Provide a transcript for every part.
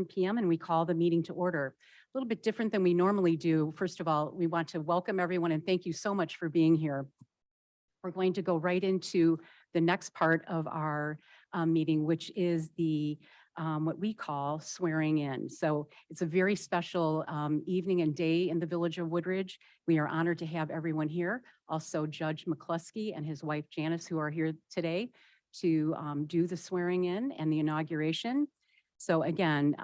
7 p.m. and we call the meeting to order. A little bit different than we normally do. First of all, we want to welcome everyone and thank you so much for being here. We're going to go right into the next part of our meeting, which is the what we call swearing in. So it's a very special evening and day in the Village of Woodridge. We are honored to have everyone here. Also Judge McCluskey and his wife Janice, who are here today to do the swearing in and the inauguration. So again,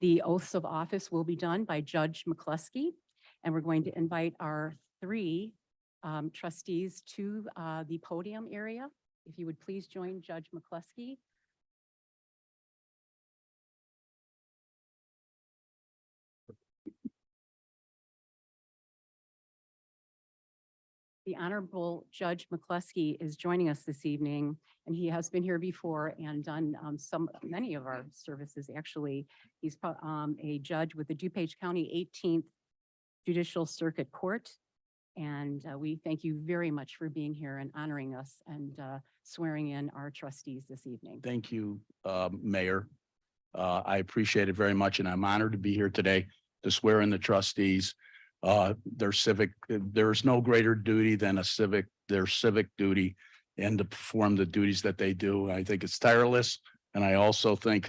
the oaths of office will be done by Judge McCluskey, and we're going to invite our 3 trustees to the podium area. If you would please join Judge McCluskey. The Honorable Judge McCluskey is joining us this evening, and he has been here before and done many of our services. Actually, he's a judge with the DuPage County 18th Judicial Circuit Court. And we thank you very much for being here and honoring us and swearing in our trustees this evening. Thank you, Mayor. I appreciate it very much, and I'm honored to be here today to swear in the trustees. There's no greater duty than their civic duty, and to perform the duties that they do. I think it's tireless, and I also think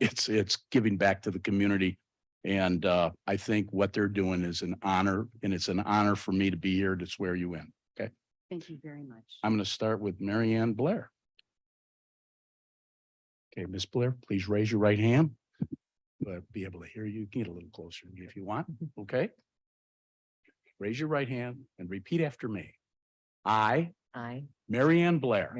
it's giving back to the community. And I think what they're doing is an honor, and it's an honor for me to be here to swear you in. Okay. Thank you very much. I'm going to start with Mary Ann Blair. Okay, Miss Blair, please raise your right hand. I'll be able to hear you. You can get a little closer if you want. Okay. Raise your right hand and repeat after me. I, Mary Ann Blair,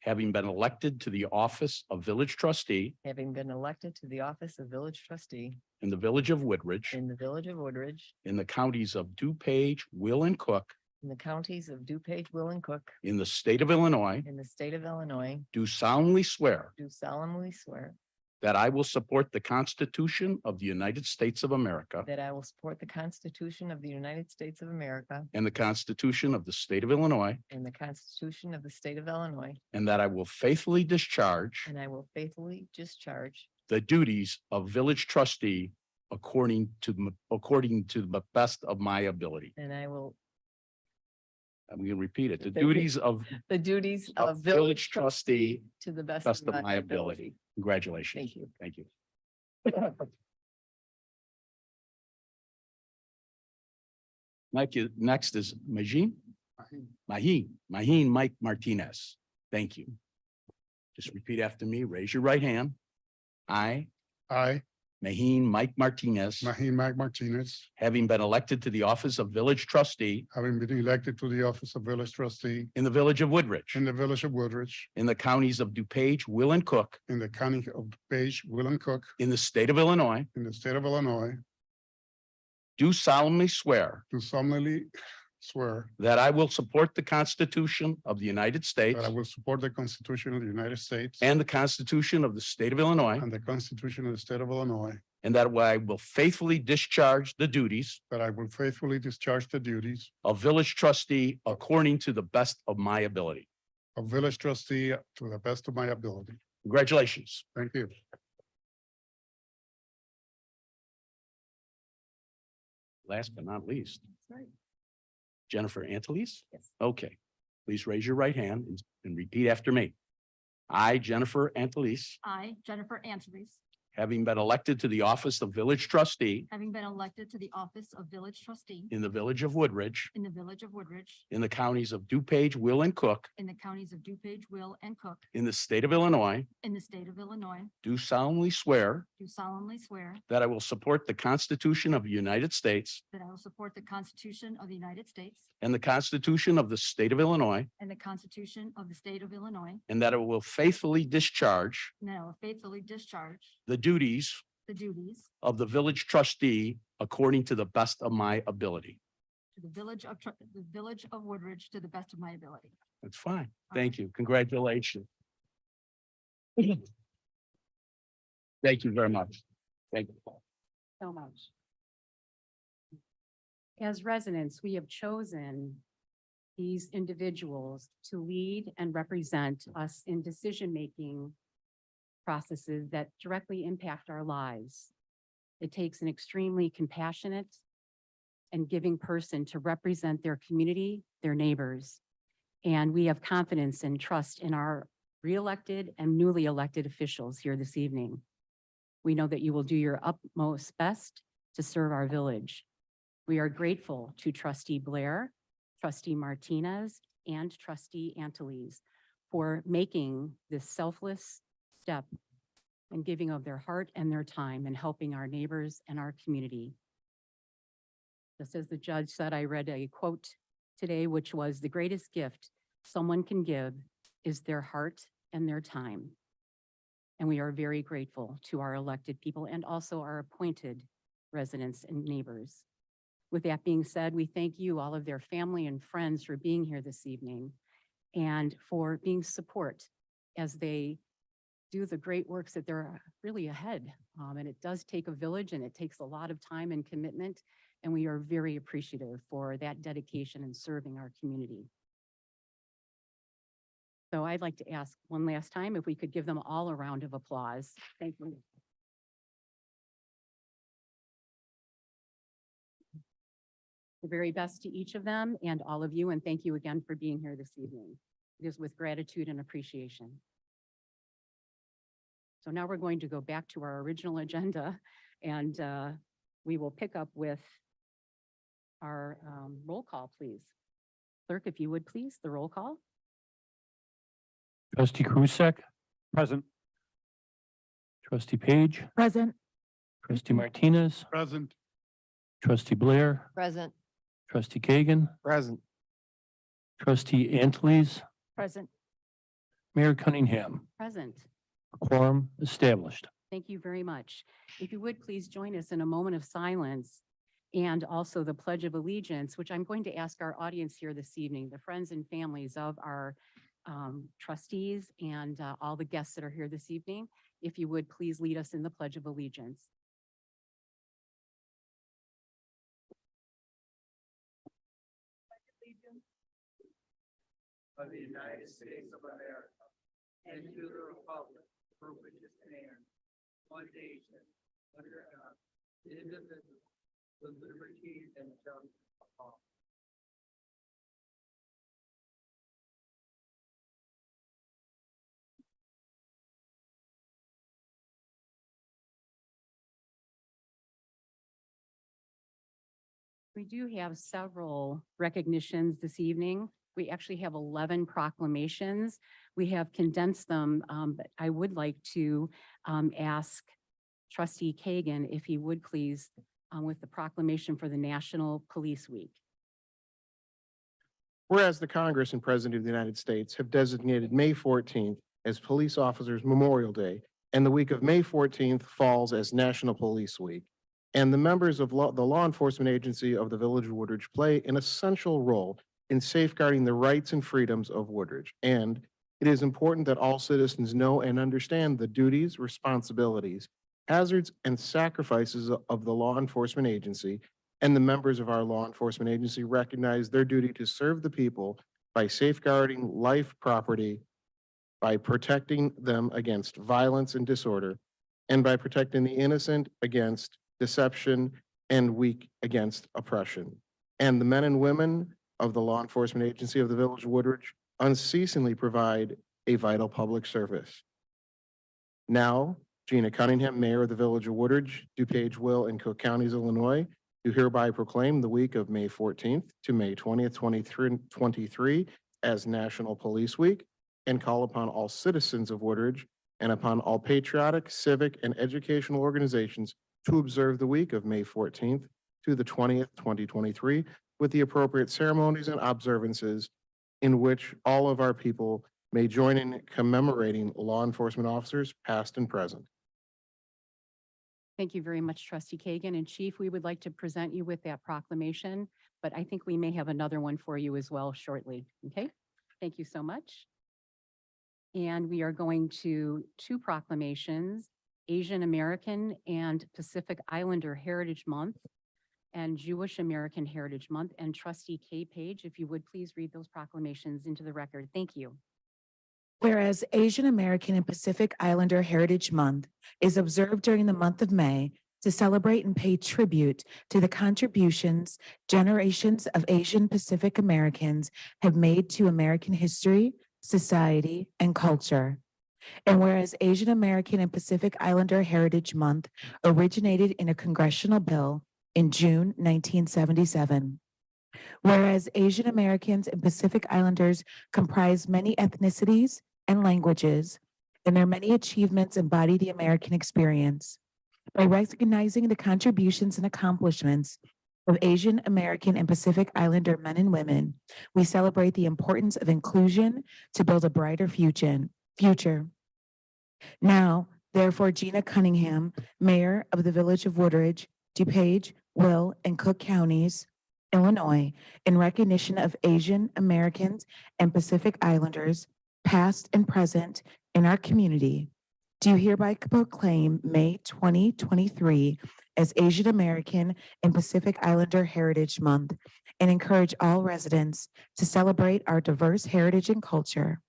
having been elected to the office of village trustee having been elected to the office of village trustee in the Village of Woodridge, in the Village of Woodridge, in the counties of DuPage, Will, and Cook, in the counties of DuPage, Will, and Cook, in the state of Illinois, in the state of Illinois, do solemnly swear do solemnly swear that I will support the Constitution of the United States of America that I will support the Constitution of the United States of America and the Constitution of the state of Illinois, and the Constitution of the state of Illinois, and that I will faithfully discharge and I will faithfully discharge the duties of village trustee according to the best of my ability. and I will I'm going to repeat it. The duties of village trustee to the best of my ability. Congratulations. Thank you. Thank you. Next is Maheen Mike Martinez. Thank you. Just repeat after me. Raise your right hand. I, Maheen Mike Martinez, having been elected to the office of village trustee having been elected to the office of village trustee in the Village of Woodridge, in the Village of Woodridge, in the counties of DuPage, Will, and Cook, in the county of DuPage, Will, and Cook, in the state of Illinois, in the state of Illinois, do solemnly swear do solemnly swear that I will support the Constitution of the United States that I will support the Constitution of the United States and the Constitution of the state of Illinois, and the Constitution of the state of Illinois, and that I will faithfully discharge the duties that I will faithfully discharge the duties of village trustee according to the best of my ability. of village trustee to the best of my ability. Congratulations. Thank you. Last but not least, That's right. Jennifer Antilles. Yes. Okay, please raise your right hand and repeat after me. I, Jennifer Antilles, I, Jennifer Antilles, having been elected to the office of village trustee having been elected to the office of village trustee in the Village of Woodridge, in the Village of Woodridge, in the counties of DuPage, Will, and Cook, in the counties of DuPage, Will, and Cook, in the state of Illinois, in the state of Illinois, do solemnly swear do solemnly swear that I will support the Constitution of the United States that I will support the Constitution of the United States and the Constitution of the state of Illinois, and the Constitution of the state of Illinois, and that I will faithfully discharge and that I will faithfully discharge the duties the duties of the village trustee according to the best of my ability. to the Village of Woodridge to the best of my ability. That's fine. Thank you. Congratulations. Thank you very much. Thank you. So much. As residents, we have chosen these individuals to lead and represent us in decision-making processes that directly impact our lives. It takes an extremely compassionate and giving person to represent their community, their neighbors. And we have confidence and trust in our re-elected and newly elected officials here this evening. We know that you will do your utmost best to serve our village. We are grateful to Trustee Blair, Trustee Martinez, and Trustee Antilles for making this selfless step and giving of their heart and their time and helping our neighbors and our community. Just as the judge said, I read a quote today, which was, "The greatest gift someone can give is their heart and their time." And we are very grateful to our elected people and also our appointed residents and neighbors. With that being said, we thank you, all of their family and friends, for being here this evening and for being support as they do the great works that they're really ahead. And it does take a village and it takes a lot of time and commitment. And we are very appreciative for that dedication and serving our community. So I'd like to ask one last time if we could give them all a round of applause. Thank you. The very best to each of them and all of you, and thank you again for being here this evening. It is with gratitude and appreciation. So now we're going to go back to our original agenda, and we will pick up with our roll call, please. Clerk, if you would please, the roll call. Trustee Krusek. Present. Trustee Page. Present. Trustee Martinez. Present. Trustee Blair. Present. Trustee Kagan. Present. Trustee Antilles. Present. Mayor Cunningham. Present. Quorum established. Thank you very much. If you would please join us in a moment of silence and also the Pledge of Allegiance, which I'm going to ask our audience here this evening, the friends and families of our trustees and all the guests that are here this evening, if you would please lead us in the Pledge of Allegiance. Of the United States of America and to the republic for which it stands, one nation, under God, indivisible, with liberty and justice for all. We do have several recognitions this evening. We actually have 11 proclamations. We have condensed them, but I would like to ask Trustee Kagan if he would please with the proclamation for the National Police Week. Whereas the Congress and President of the United States have designated May 14th as Police Officers Memorial Day, and the week of May 14th falls as National Police Week, and the members of the law enforcement agency of the Village of Woodridge play an essential role in safeguarding the rights and freedoms of Woodridge. And it is important that all citizens know and understand the duties, responsibilities, hazards, and sacrifices of the law enforcement agency, and the members of our law enforcement agency recognize their duty to serve the people by safeguarding life, property, by protecting them against violence and disorder, and by protecting the innocent against deception and weak against oppression. And the men and women of the law enforcement agency of the Village of Woodridge unceasingly provide a vital public service. Now, Gina Cunningham, Mayor of the Village of Woodridge, DuPage, Will, and Cook Counties, Illinois, do hereby proclaim the week of May 14th to May 20th, 2023 as National Police Week, and call upon all citizens of Woodridge and upon all patriotic, civic, and educational organizations to observe the week of May 14th to the 20th, 2023, with the appropriate ceremonies and observances in which all of our people may join in commemorating law enforcement officers, past and present. Thank you very much, Trustee Kagan. And Chief, we would like to present you with that proclamation, but I think we may have another one for you as well shortly. Okay, thank you so much. And we are going to two proclamations, Asian American and Pacific Islander Heritage Month and Jewish American Heritage Month. And Trustee K. Page, if you would please read those proclamations into the record. Thank you. Whereas Asian American and Pacific Islander Heritage Month is observed during the month of May to celebrate and pay tribute to the contributions generations of Asian Pacific Americans have made to American history, society, and culture. And whereas Asian American and Pacific Islander Heritage Month originated in a congressional bill in June 1977. Whereas Asian Americans and Pacific Islanders comprise many ethnicities and languages, and their many achievements embody the American experience. By recognizing the contributions and accomplishments of Asian American and Pacific Islander men and women, we celebrate the importance of inclusion to build a brighter future. Now, therefore, Gina Cunningham, Mayor of the Village of Woodridge, DuPage, Will, and Cook Counties, Illinois, in recognition of Asian Americans and Pacific Islanders, past and present, in our community, do hereby proclaim May 2023 as Asian American and Pacific Islander Heritage Month and encourage all residents to celebrate our diverse heritage and culture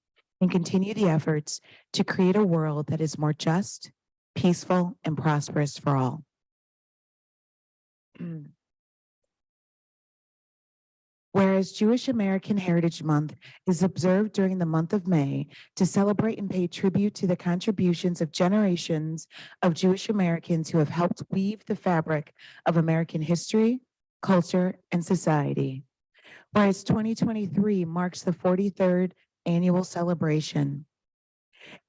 and continue the efforts to create a world that is more just, peaceful, and prosperous for all. Whereas Jewish American Heritage Month is observed during the month of May to celebrate and pay tribute to the contributions of generations of Jewish Americans who have helped weave the fabric of American history, culture, and society. Whereas 2023 marks the 43rd annual celebration.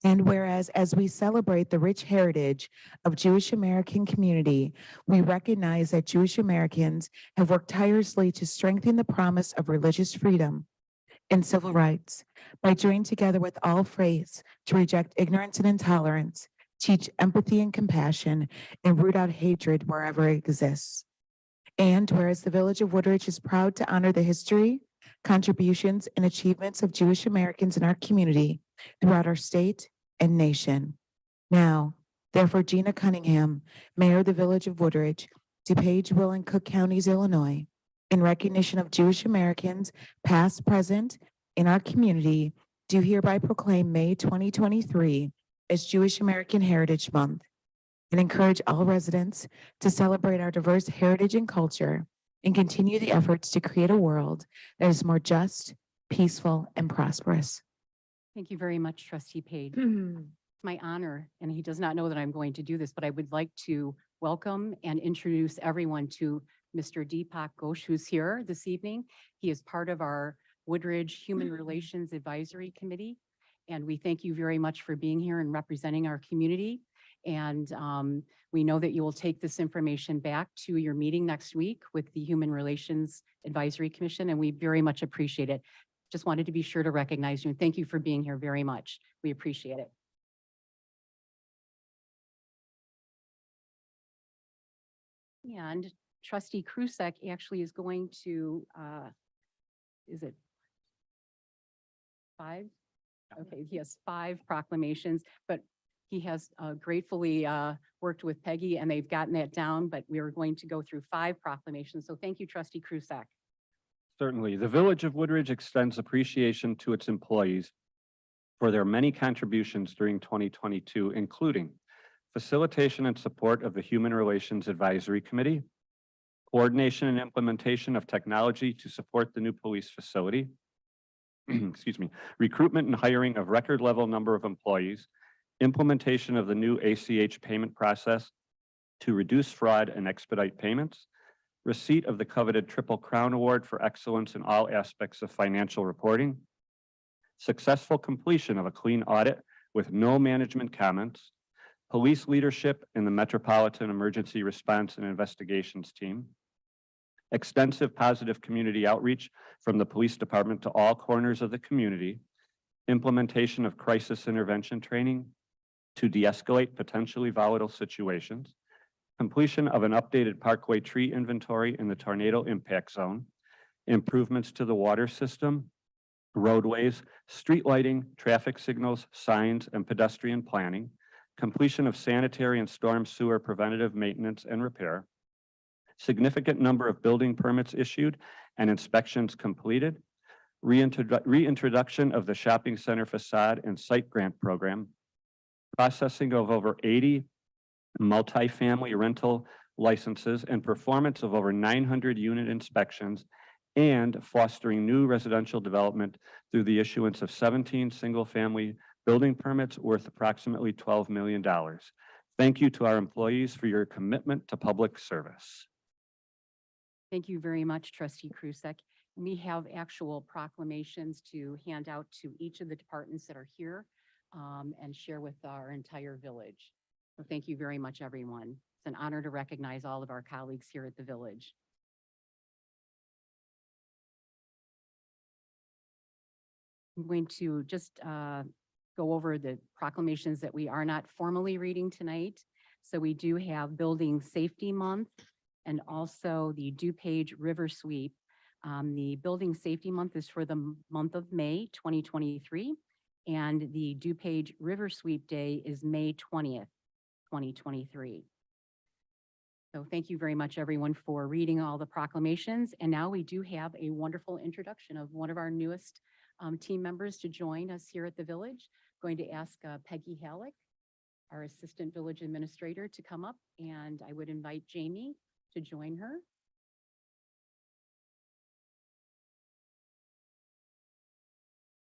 And whereas as we celebrate the rich heritage of Jewish American community, we recognize that Jewish Americans have worked tirelessly to strengthen the promise of religious freedom and civil rights by joining together with all faiths to reject ignorance and intolerance, teach empathy and compassion, and root out hatred wherever it exists. And whereas the Village of Woodridge is proud to honor the history, contributions, and achievements of Jewish Americans in our community throughout our state and nation. Now, therefore, Gina Cunningham, Mayor of the Village of Woodridge, DuPage, Will, and Cook Counties, Illinois, in recognition of Jewish Americans, past, present, in our community, do hereby proclaim May 2023 as Jewish American Heritage Month and encourage all residents to celebrate our diverse heritage and culture and continue the efforts to create a world that is more just, peaceful, and prosperous. Thank you very much, Trustee Page. It's my honor, and he does not know that I'm going to do this, but I would like to welcome and introduce everyone to Mr. Deepak Ghosh, who's here this evening. He is part of our Woodridge Human Relations Advisory Committee, and we thank you very much for being here and representing our community. And we know that you will take this information back to your meeting next week with the Human Relations Advisory Commission, and we very much appreciate it. Just wanted to be sure to recognize you and thank you for being here very much. We appreciate it. And Trustee Krusek actually is going to, is it 5? Okay, he has 5 proclamations, but he has gratefully worked with Peggy and they've gotten that down, but we are going to go through 5 proclamations. So thank you, Trustee Krusek. Certainly. The Village of Woodridge extends appreciation to its employees for their many contributions during 2022, including facilitation and support of the Human Relations Advisory Committee, coordination and implementation of technology to support the new police facility, excuse me, recruitment and hiring of record level number of employees, implementation of the new ACH payment process to reduce fraud and expedite payments, receipt of the coveted Triple Crown Award for excellence in all aspects of financial reporting, successful completion of a clean audit with no management comments, police leadership in the Metropolitan Emergency Response and Investigations Team, extensive positive community outreach from the police department to all corners of the community, implementation of crisis intervention training to de-escalate potentially volatile situations, completion of an updated parkway tree inventory in the tornado impact zone, improvements to the water system, roadways, street lighting, traffic signals, signs, and pedestrian planning, completion of sanitary and storm sewer preventative maintenance and repair, significant number of building permits issued and inspections completed, reintroduction of the shopping center facade and site grant program, processing of over 80 multifamily rental licenses and performance of over 900 unit inspections, and fostering new residential development through the issuance of 17 single-family building permits worth approximately $12 million. Thank you to our employees for your commitment to public service. Thank you very much, Trustee Krusek. We have actual proclamations to hand out to each of the departments that are here and share with our entire village. So thank you very much, everyone. It's an honor to recognize all of our colleagues here at the village. I'm going to just go over the proclamations that we are not formally reading tonight. So we do have Building Safety Month and also the DuPage River Sweep. The Building Safety Month is for the month of May 2023, and the DuPage River Sweep Day is May 20th, 2023. So thank you very much, everyone, for reading all the proclamations. And now we do have a wonderful introduction of one of our newest team members to join us here at the village. Going to ask Peggy Halleck, our Assistant Village Administrator, to come up, and I would invite Jamie to join her.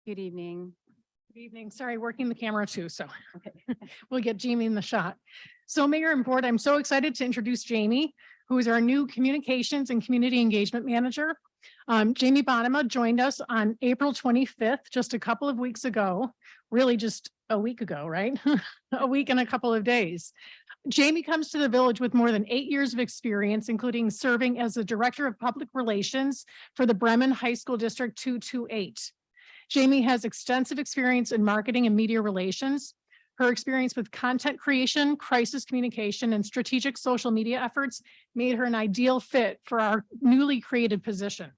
Good evening. Good evening. Sorry, working the camera too, so Okay. we'll get Jamie in the shot. So Mayor and Board, I'm so excited to introduce Jamie, who is our new Communications and Community Engagement Manager. Jamie Bonema joined us on April 25th, just a couple of weeks ago, really just a week ago, right? A week and a couple of days. Jamie comes to the village with more than 8 years of experience, including serving as the Director of Public Relations for the Bremen High School District 228. Jamie has extensive experience in marketing and media relations. Her experience with content creation, crisis communication, and strategic social media efforts made her an ideal fit for our newly created position.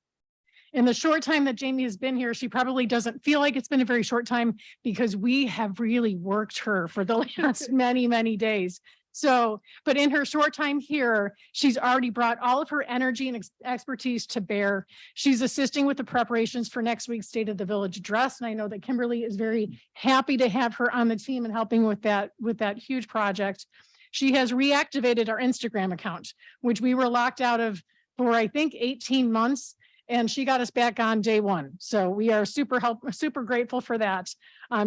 In the short time that Jamie has been here, she probably doesn't feel like it's been a very short time because we have really worked her for the last many, many days. So, but in her short time here, she's already brought all of her energy and expertise to bear. She's assisting with the preparations for next week's State of the Village address. And I know that Kimberly is very happy to have her on the team and helping with that huge project. She has reactivated our Instagram account, which we were locked out of for, I think, 18 months. And she got us back on day one. So we are super grateful for that.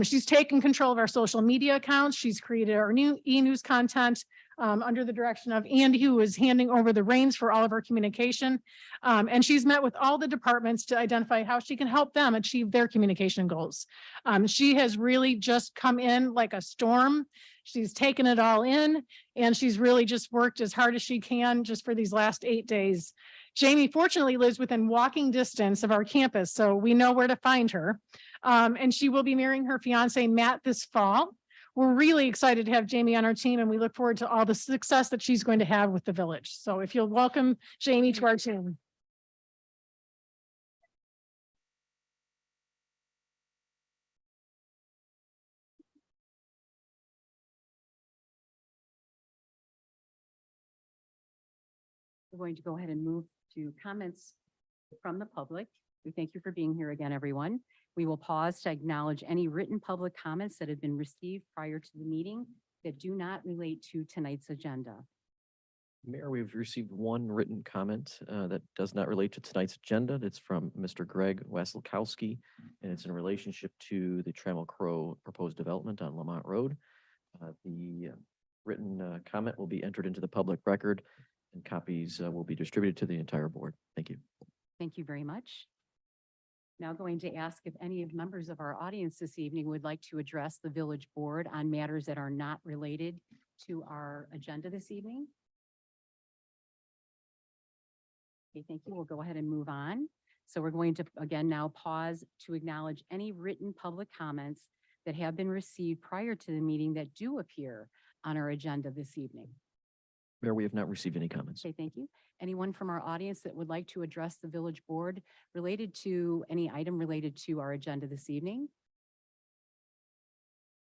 She's taken control of our social media accounts. She's created our new e-news content under the direction of Andy, who is handing over the reins for all of our communication. And she's met with all the departments to identify how she can help them achieve their communication goals. She has really just come in like a storm. She's taken it all in, and she's really just worked as hard as she can just for these last 8 days. Jamie fortunately lives within walking distance of our campus, so we know where to find her. And she will be marrying her fiance, Matt, this fall. We're really excited to have Jamie on our team, and we look forward to all the success that she's going to have with the village. So if you'll welcome Jamie to our team. We're going to go ahead and move to comments from the public. We thank you for being here again, everyone. We will pause to acknowledge any written public comments that have been received prior to the meeting that do not relate to tonight's agenda. Mayor, we've received one written comment that does not relate to tonight's agenda. It's from Mr. Greg Wasilkowski, and it's in relationship to the Trammell Crow proposed development on Lamont Road. The written comment will be entered into the public record, and copies will be distributed to the entire board. Thank you. Thank you very much. Now going to ask if any of members of our audience this evening would like to address the village board on matters that are not related to our agenda this evening. Okay, thank you. We'll go ahead and move on. So we're going to again now pause to acknowledge any written public comments that have been received prior to the meeting that do appear on our agenda this evening. Mayor, we have not received any comments. Okay, thank you. Anyone from our audience that would like to address the village board related to any item related to our agenda this evening?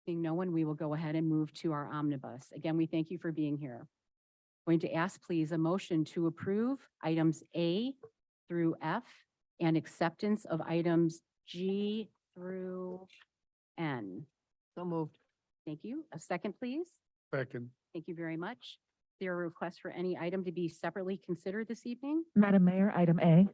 Seeing no one, we will go ahead and move to our omnibus. Again, we thank you for being here. Going to ask, please, a motion to approve items A through F and acceptance of items G through N. So moved. Thank you. A second, please. Second. Thank you very much. There are requests for any item to be separately considered this evening? Madam Mayor, item A.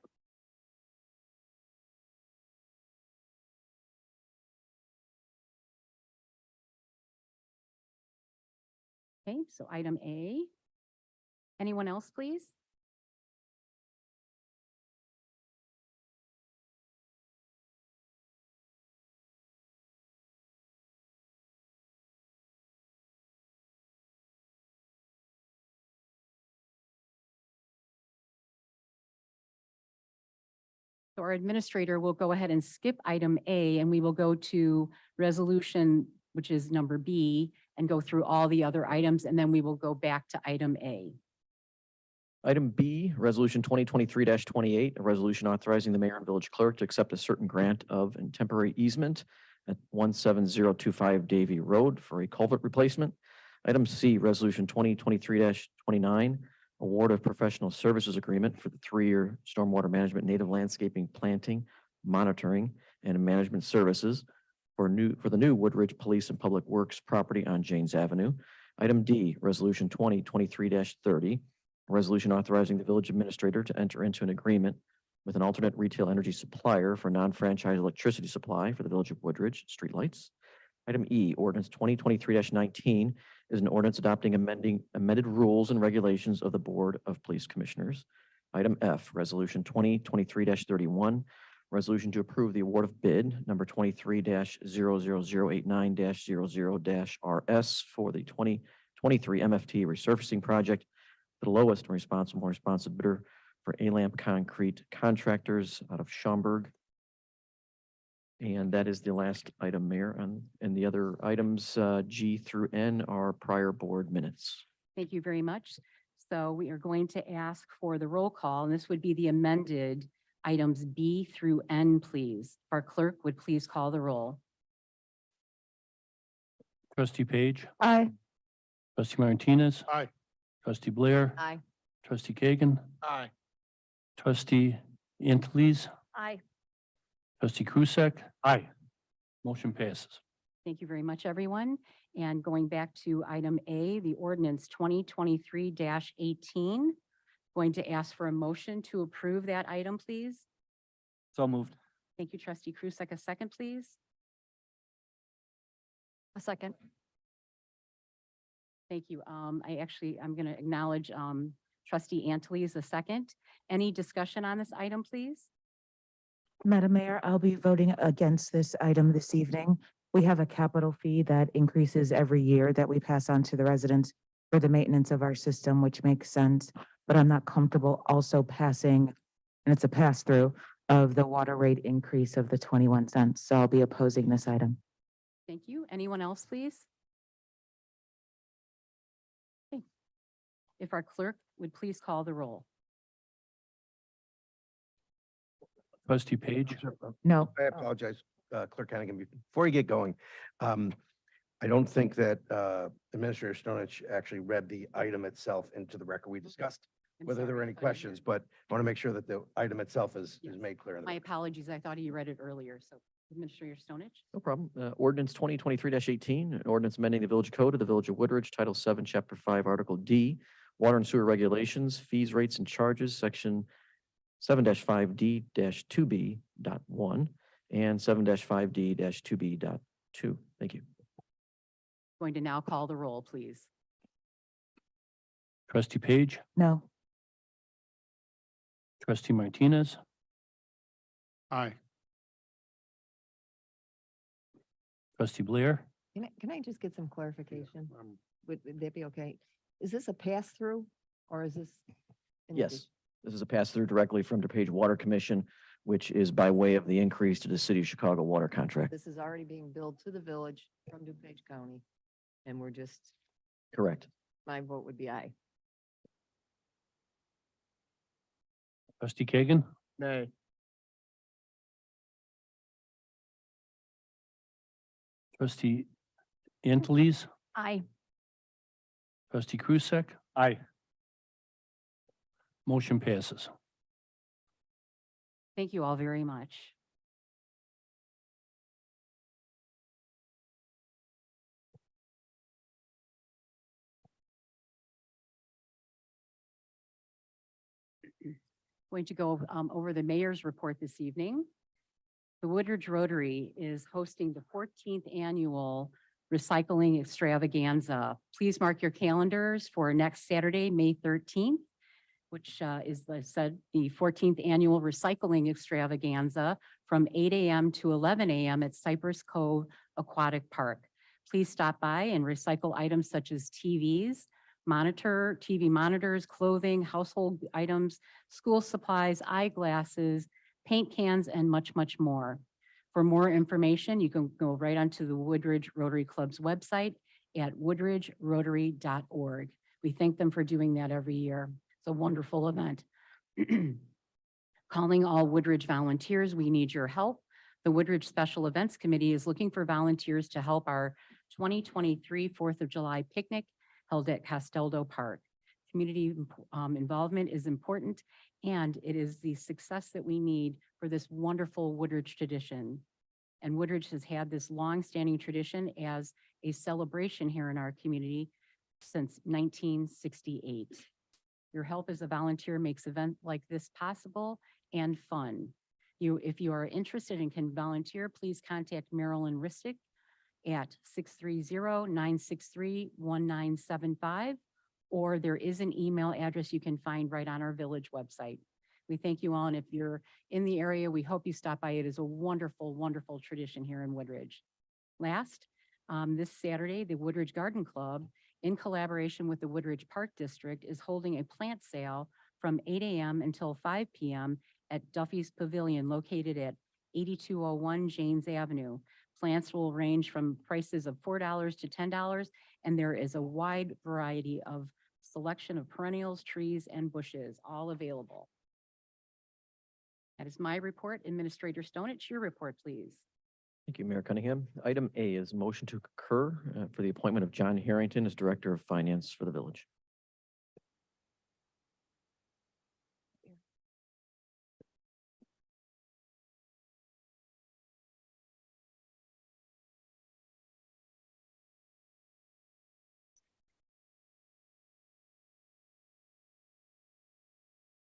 Okay, so item A. Anyone else, please? So our administrator will go ahead and skip item A and we will go to resolution, which is number B, and go through all the other items, and then we will go back to item A. Item B, Resolution 2023-28, a resolution authorizing the mayor and village clerk to accept a certain grant of and temporary easement at 17025 Davy Road for a culvert replacement. Item C, Resolution 2023-29, award of professional services agreement for the 3-year stormwater management, native landscaping, planting, monitoring, and management services for the new Woodridge Police and Public Works property on Janes Avenue. Item D, Resolution 2023-30, a resolution authorizing the village administrator to enter into an agreement with an alternate retail energy supplier for non-franchise electricity supply for the village of Woodridge streetlights. Item E, ordinance 2023-19 is an ordinance adopting amended rules and regulations of the Board of Police Commissioners. Item F, resolution 2023-31, resolution to approve the award of bid number 23-00089-00-RS for the 2023 MFT resurfacing project, the lowest and responsive bidder for A-Lamp Concrete Contractors out of Schaumburg. And that is the last item, Mayor. And the other items, G through N, are prior board minutes. Thank you very much. So we are going to ask for the roll call, and this would be the amended items B through N, please. Our clerk would please call the roll. Trustee Page, Aye. trustee Martinez, Aye. trustee Blair, Aye. trustee Kagan, Aye. trustee Antley's, Aye. trustee Krusek. Aye. Motion passes. Thank you very much, everyone. And going back to item A, the ordinance 2023-18. Going to ask for a motion to approve that item, please. So moved. Thank you, trustee Krusek. A second, please. A second. Thank you. I'm going to acknowledge trustee Antley as a second. Any discussion on this item, please? Madam Mayor, I'll be voting against this item this evening. We have a capital fee that increases every year that we pass on to the residents for the maintenance of our system, which makes sense. But I'm not comfortable also passing, and it's a pass-through of the water rate increase of the 21 cents. So I'll be opposing this item. Thank you. Anyone else, please? Okay. If our clerk would please call the roll. Trustee Page, No. I apologize, Clerk Hannigan. Before you get going, I don't think that Administrator Stonich actually read the item itself into the record. We discussed I'm whether there were sorry, any I thought he questions, read- but I want to make sure that the item itself is Yes. made clear. in the My record. apologies. I thought he read it earlier. So Administrator Stonich. No problem. Ordinance 2023-18, an ordinance amending the village code of the village of Woodridge, Title 7, Chapter 5, Article D, Water and Sewer Regulations, Fees, Rates, and Charges, Section 7-5D-2B.1 and 7-5D-2B.2. Thank you. Going to now call the roll, please. trustee Page, No. trustee Martinez, Aye. trustee Blair, Can I just get some clarification? Um, Would that be okay? Is this a pass-through or is this? in Yes, addition? this is a pass-through directly from DuPage Water Commission, which is by way of the increase to the City of Chicago water contract. This is already being billed to the village from DuPage County. And we're just, Correct. my vote would be aye. trustee Kagan, Nay. trustee Antley's, Aye. trustee Krusek. Aye. Motion passes. Thank you all very much. Going to go over the mayor's report this evening. The Woodridge Rotary is hosting the 14th annual recycling extravaganza. Please mark your calendars for next Saturday, May 13th, which is, like I said, the 14th annual recycling extravaganza from 8 a.m. to 11 a.m. at Cypress Cove Aquatic Park. Please stop by and recycle items such as TV monitors, clothing, household items, school supplies, eyeglasses, paint cans, and much, much more. For more information, you can go right onto the Woodridge Rotary Club's website at woodridgerotary.org. We thank them for doing that every year. It's a wonderful event. Calling all Woodridge volunteers, we need your help. The Woodridge Special Events Committee is looking for volunteers to help our 2023 4th of July picnic held at Castaldo Park. Community involvement is important, and it is the success that we need for this wonderful Woodridge tradition. And Woodridge has had this long-standing tradition as a celebration here in our community since 1968. Your help as a volunteer makes events like this possible and fun. If you are interested and can volunteer, please contact Marilyn Ristic at 630-963-1975, or there is an email address you can find right on our village website. We thank you all, and if you're in the area, we hope you stop by. It is a wonderful, wonderful tradition here in Woodridge. Last, this Saturday, the Woodridge Garden Club, in collaboration with the Woodridge Park District, is holding a plant sale from 8 a.m. until 5 p.m. at Duffy's Pavilion, located at 8201 Janes Avenue. Plants will range from prices of $4 to $10, and there is a wide variety of selection of perennials, trees, and bushes, all available. That is my report. Administrator Stonich, your report, please. Thank you, Mayor Cunningham. Item A is motion to concur for the appointment of John Harrington as Director of Finance for the village.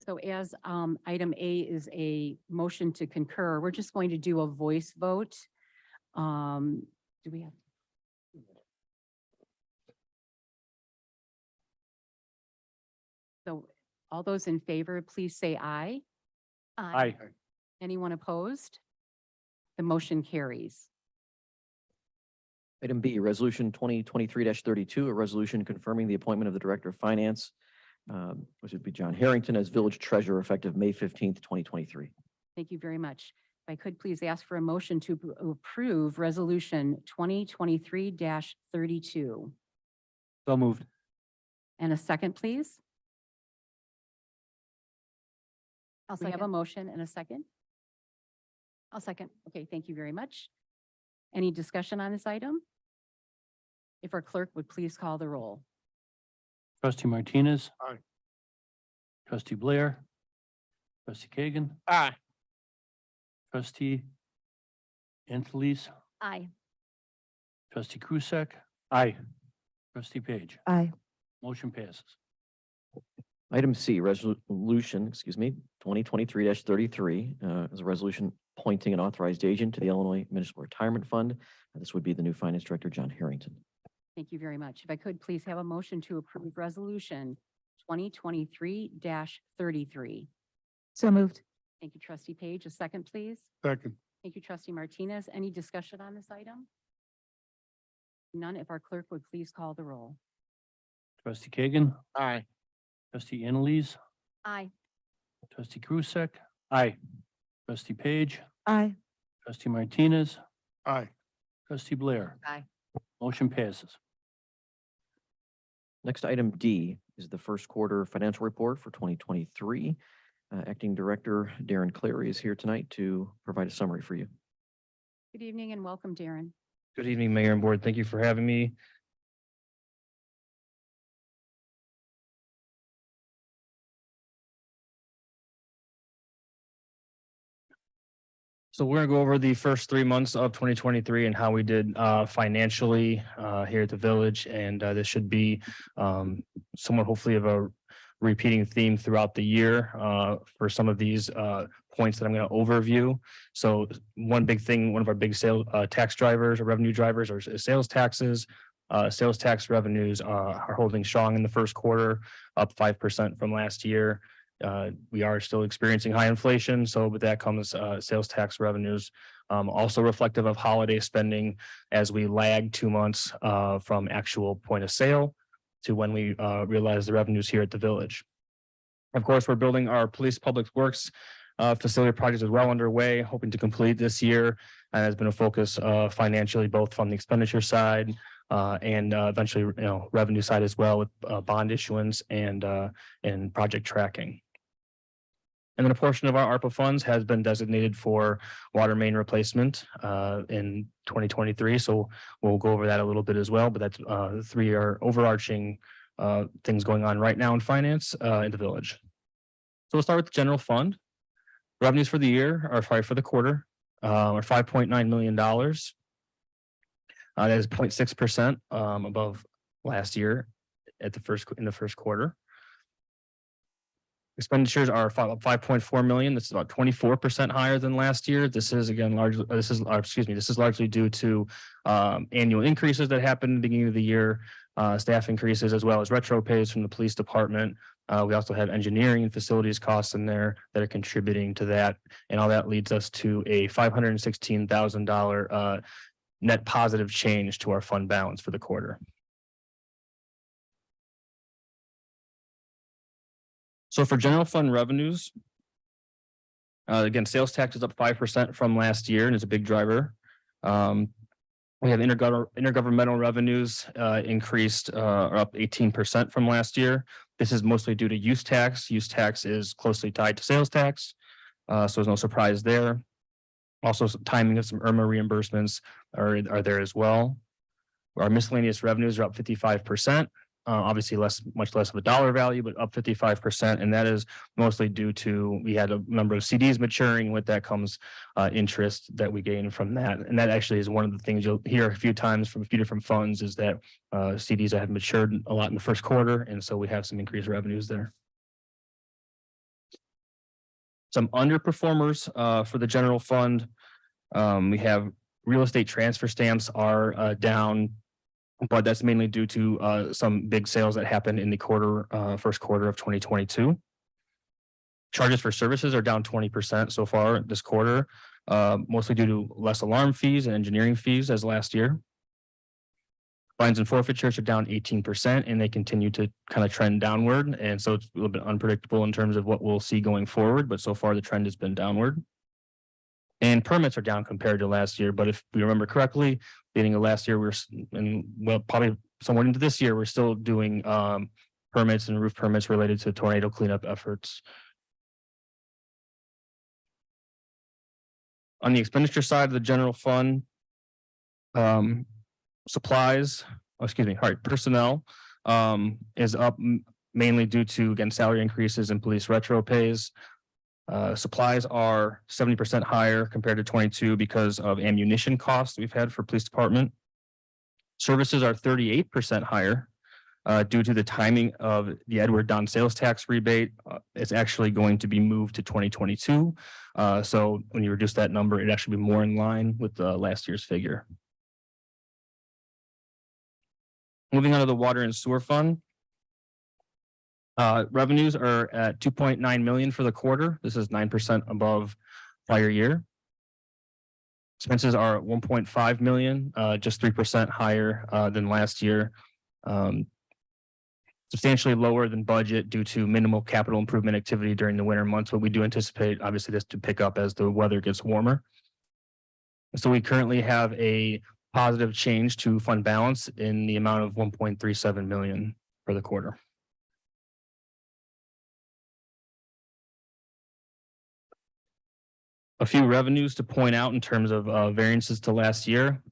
So as item A is a motion to concur, we're just going to do a voice vote. Do we have? So all those in favor, please say aye. Aye. Anyone opposed? The motion carries. Item B, Resolution 2023-32, a resolution confirming the appointment of the Director of Finance, which would be John Harrington, as Village Treasurer effective May 15th, 2023. Thank you very much. If I could please ask for a motion to approve Resolution 2023-32. So moved. And a second, please. I'll We have a second. motion and a second. I'll second. Okay, thank you very much. Any discussion on this item? If our clerk would please call the roll. Trustee Martinez. Aye. Trustee Blair. Trustee Kagan. Aye. Trustee Anthony's. Aye. Trustee Krusek. Aye. Trustee Page. Aye. Motion passes. Item C, resolution, 2023-33, is a resolution appointing an authorized agent to the Illinois Municipal Retirement Fund. This would be the new Finance Director, John Harrington. Thank you very much. If I could please have a motion to approve Resolution 2023-33. So moved. Thank you, Trustee Page. A second, please. Second. Thank you, Trustee Martinez. Any discussion on this item? None. If our clerk would please call the roll. Trustee Kagan. Aye. Trustee Anthony's. Aye. Trustee Krusek. Aye. Trustee Page. Aye. Trustee Martinez. Aye. Trustee Blair. Aye. Motion passes. Next, item D is the first quarter financial report for 2023. Acting Director Darren Clary is here tonight to provide a summary for you. Good evening and welcome, Darren. Good evening, Mayor and Board. Thank you for having me. So we're going to go over the first 3 months of 2023 and how we did financially here at the village. And this should be somewhat hopefully of a repeating theme throughout the year for some of these points that I'm going to overview. So one big thing, one of our big tax drivers or revenue drivers is sales taxes. Sales tax revenues are holding strong in the first quarter, up 5% from last year. We are still experiencing high inflation, so with that comes sales tax revenues, also reflective of holiday spending as we lag 2 months from actual point of sale to when we realize the revenues here at the village. Of course, we're building our police public works facility project is well underway, hoping to complete this year, and has been a focus financially, both from the expenditure side and eventually, revenue side as well, with bond issuance and project tracking. And then a portion of our ARPA funds has been designated for water main replacement in 2023. So we'll go over that a little bit as well, but that's the three are overarching things going on right now in finance in the village. So we'll start with the general fund. Revenues for the year, or sorry, for the quarter, are $5.9 million. That is 0.6% above last year in the first quarter. Expenditures are $5.4 million. This is about 24% higher than last year. This is again largely this is largely due to annual increases that happened at the beginning of the year, staff increases, as well as retro pays from the police department. We also have engineering and facilities costs in there that are contributing to that, and all that leads us to a $516,000 net positive change to our fund balance for the quarter. So for general fund revenues, again, sales tax is up 5% from last year and is a big driver. We have intergovernmental revenues increased or up 18% from last year. This is mostly due to use tax. Use tax is closely tied to sales tax, so there's no surprise there. Also, some timing of some IRMA reimbursements are there as well. Our miscellaneous revenues are up 55%. Obviously much less of a dollar value, but up 55. And that is mostly due to, we had a number of CDs maturing. With that comes interest that we gain from that. And that actually is one of the things you'll hear a few times from a few different funds, is that CDs that have matured a lot in the first quarter. And so we have some increased revenues there. Some underperformers for the general fund. We have real estate transfer stamps are down, but that's mainly due to some big sales that happened in the first quarter of 2022. Charges for services are down 20% so far this quarter, mostly due to less alarm fees and engineering fees as last year. Fines and forfeitures are down 18%, and they continue to kind of trend downward. And so it's a little bit unpredictable in terms of what we'll see going forward, but so far the trend has been downward. And permits are down compared to last year. But if we remember correctly, beginning of last year, probably somewhat into this year, we're still doing permits and roof permits related to tornado cleanup efforts. On the expenditure side of the general fund, personnel is up mainly due to, again, salary increases and police retro pays. Supplies are 70% higher compared to 22 because of ammunition costs we've had for police department. Services are 38% higher due to the timing of the Edward Don sales tax rebate. It's actually going to be moved to 2022. So when you reduce that number, it actually be more in line with last year's figure. Moving on to the water and sewer fund. Revenues are at $2.9 million for the quarter. This is 9% above prior year. Expenses are at $1.5 million, just 3% higher than last year. Substantially lower than budget due to minimal capital improvement activity during the winter months, but we do anticipate, obviously, this to pick up as the weather gets warmer. So we currently have a positive change to fund balance in the amount of $1.37 million for the quarter. A few revenues to point out in terms of variances to last year.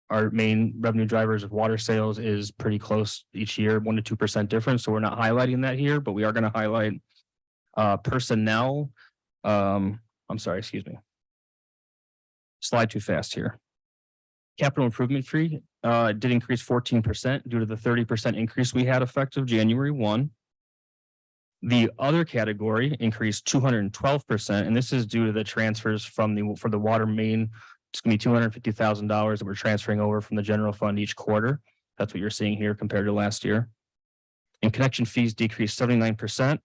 Our main revenue drivers of water sales is pretty close each year, 1 to 2% difference. So we're not highlighting that here, but we are going to highlight personnel. I'm sorry, excuse me. Slide too fast here. Capital improvement fee did increase 14% due to the 30% increase we had effective January 1. The other category increased 212%, and this is due to the transfers for the water main. It's gonna be $250,000 that we're transferring over from the general fund each quarter. That's what you're seeing here compared to last year. And connection fees decreased 79%.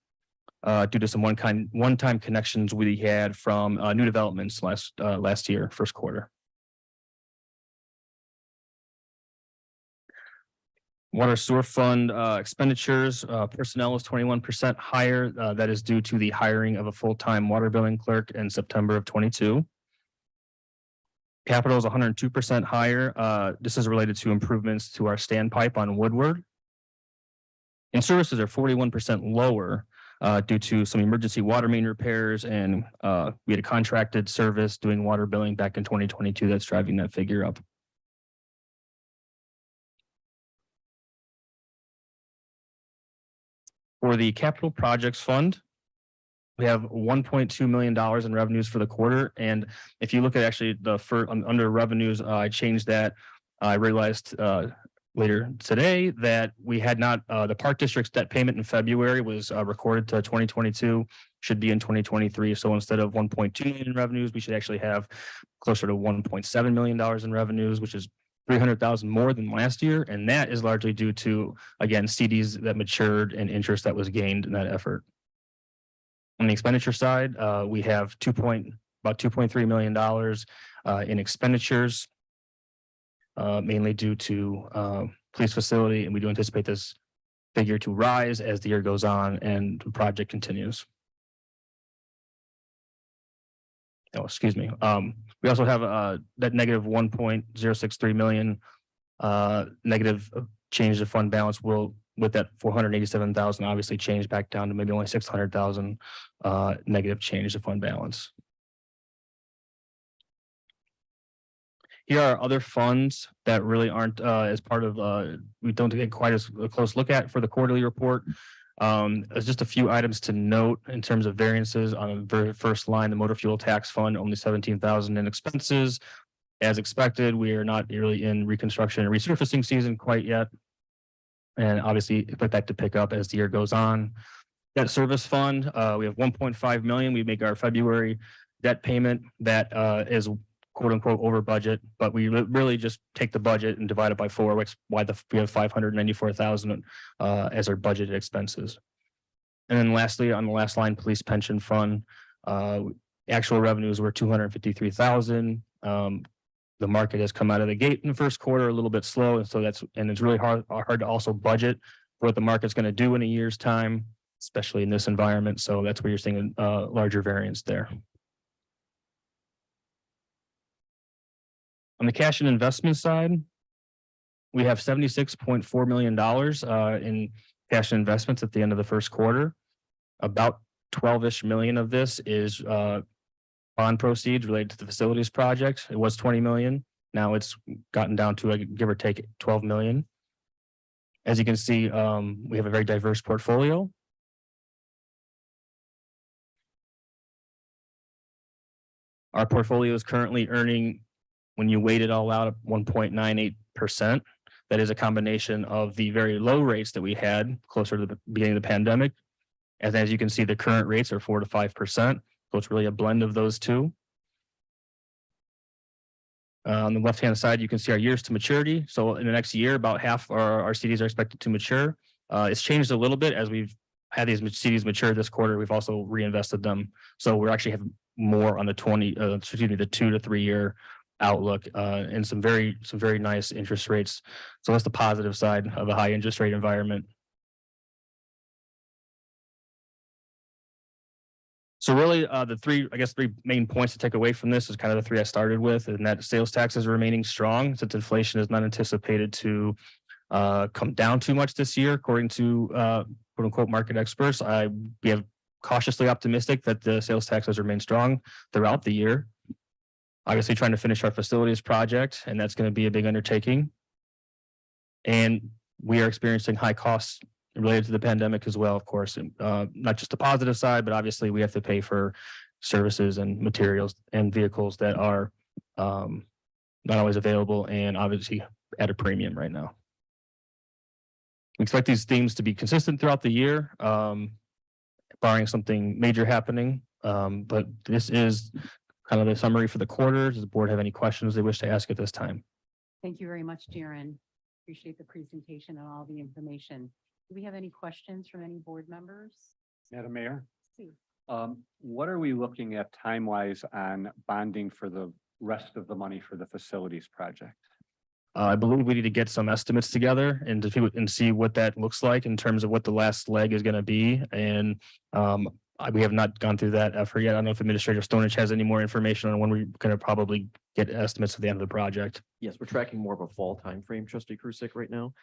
Due to some one-time connections we had from new developments last year, first quarter. Water sewer fund expenditures, personnel was 21% higher. That is due to the hiring of a full-time water billing clerk in September of 22. Capital is 102% higher. This is related to improvements to our standpipe on Woodward. And services are 41% lower. Due to some emergency water main repairs, and we had a contracted service doing water billing back in 2022 that's driving that figure up. For the capital projects fund, we have $1.2 million in revenues for the quarter. And if you look at actually under revenues, I changed that. I realized later today that we had not, the Park District's debt payment in February was recorded to 2022, should be in 2023. So instead of 1.2 million in revenues, we should actually have closer to $1.7 million in revenues, which is 300,000 more than last year. And that is largely due to, again, CDs that matured and interest that was gained in that effort. On the expenditure side, we have about $2.3 million in expenditures. Mainly due to police facility, and we do anticipate this figure to rise as the year goes on and the project continues. Oh, excuse me. We also have that negative 1.063 million negative change of fund balance will, with that 487,000, obviously change back down to maybe only 600,000 negative change of fund balance. Here are other funds that really aren't as part of, we don't get quite as a close look at for the quarterly report. There's just a few items to note in terms of variances on the very first line, the motor fuel tax fund, only 17,000 in expenses. As expected, we are not really in reconstruction and resurfacing season quite yet. And obviously expect that to pick up as the year goes on. Debt service fund, we have 1.5 million. We make our February debt payment that is quote unquote over budget, but we really just take the budget and divide it by 4, which why we have 594,000 as our budgeted expenses. And then lastly, on the last line, police pension fund, actual revenues were 253,000. The market has come out of the gate in the first quarter a little bit slow, and so it's really hard to also budget for what the market's going to do in a year's time, especially in this environment. So that's where you're seeing a larger variance there. On the cash and investment side, we have $76.4 million in cash and investments at the end of the first quarter. About 12-ish million of this is bond proceeds related to the facilities project. It was 20 million. Now it's gotten down to give or take 12 million. As you can see, we have a very diverse portfolio. Our portfolio is currently earning, when you weight it all out, 1.98%. That is a combination of the very low rates that we had closer to the beginning of the pandemic. And as you can see, the current rates are 4 to 5%. So it's really a blend of those two. On the left-hand side, you can see our years to maturity. So in the next year, about half our CDs are expected to mature. It's changed a little bit as we've had these CDs mature this quarter. We've also reinvested them. So we're actually have more on the 2 to 3 year outlook and some very nice interest rates. So that's the positive side of a high interest rate environment. So really the three main points to take away from this is kind of the 3 I started with, and that sales taxes are remaining strong since inflation is not anticipated to come down too much this year, according to quote unquote market experts. We have cautiously optimistic that the sales taxes remain strong throughout the year. Obviously trying to finish our facilities project, and that's going to be a big undertaking. And we are experiencing high costs related to the pandemic as well, of course, not just the positive side, but obviously we have to pay for services and materials and vehicles that are not always available and obviously at a premium right now. We expect these themes to be consistent throughout the year. barring something major happening. But this is kind of the summary for the quarter. Does the board have any questions they wish to ask at this time? Thank you very much, Darren. Appreciate the presentation and all the information. Do we have any questions from any board members? Madam Mayor, Please. what are we looking at time-wise on bonding for the rest of the money for the facilities project? I believe we need to get some estimates together and see what that looks like in terms of what the last leg is going to be. And we have not gone through that effort yet. I don't know if Administrator Stonich has any more information on when we're going to probably get estimates at the end of the project. Yes, we're tracking more of a fall timeframe, Trustee Krusek, right now.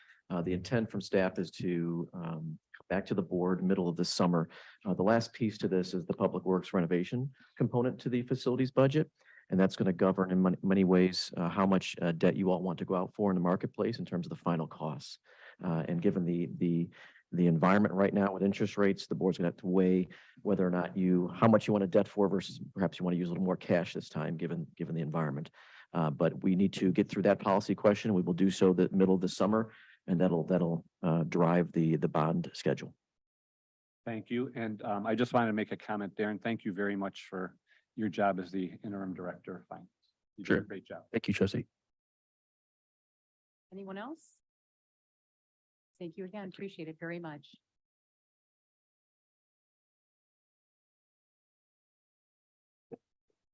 The intent from staff is to come back to the board middle of the summer. The last piece to this is the Public Works renovation component to the facilities budget. And that's going to govern in many ways how much debt you all want to go out for in the marketplace in terms of the final costs. And given the environment right now with interest rates, the board's gonna have to weigh whether or not how much you want to debt for versus perhaps you want to use a little more cash this time, given the environment. But we need to get through that policy question. We will do so the middle of the summer, and that'll drive the bond schedule. Thank you. And I just wanted to make a comment, Darren. Thank you very much for your job as the interim director of finance. You did a Sure. great job. Thank you, Trustee. Anyone else? Thank you again. Appreciate it very much.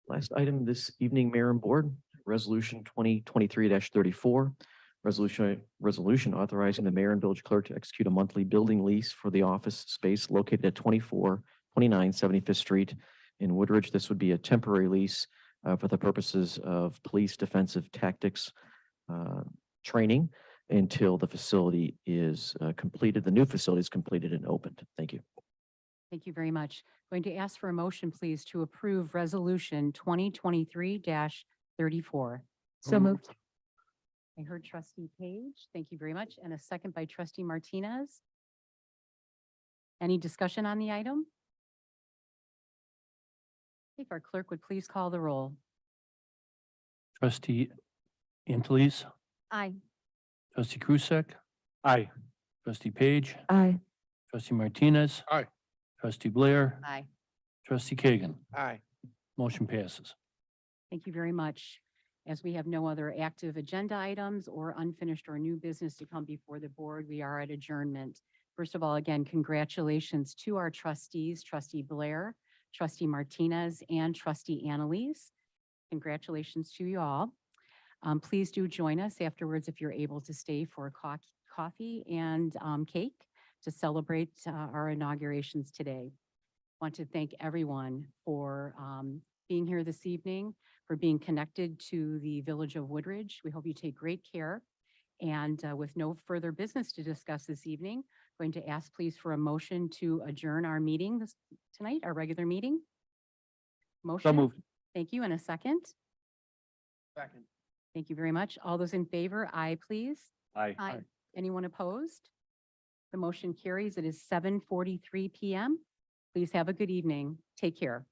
Last item this evening, Mayor and Board, Resolution 2023-34. Resolution authorizing the mayor and village clerk to execute a monthly building lease for the office space located at 2429 75th Street in Woodridge. This would be a temporary lease for the purposes of police defensive tactics training until the facility is completed. The new facility is completed and opened. Thank you. Thank you very much. Going to ask for a motion, please, to approve Resolution 2023-34. So moved. I heard Trustee Page. Thank you very much. And a second by Trustee Martinez. Any discussion on the item? If our clerk would please call the roll. Trustee Antilles, Aye. trustee Krusek, Aye. trustee Page, Aye. trustee Martinez. Aye. Trustee Blair, Aye. trustee Kagan. Aye. Motion passes. Thank you very much. As we have no other active agenda items or unfinished or new business to come before the board, we are at adjournment. First of all, again, congratulations to our trustees, Trustee Blair, Trustee Martinez, and Trustee Annalise. Congratulations to you all. Please do join us afterwards if you're able to stay for coffee and cake to celebrate our inaugurations today. Want to thank everyone for being here this evening, for being connected to the Village of Woodridge. We hope you take great care. And with no further business to discuss this evening, going to ask please for a motion to adjourn our meeting tonight, our regular meeting. Motion. So moved. Thank you. And a second. Second. Thank you very much. All those in favor, aye, please. Aye. Aye. Anyone opposed? The motion carries. It is 7:43 PM. Please have a good evening. Take care.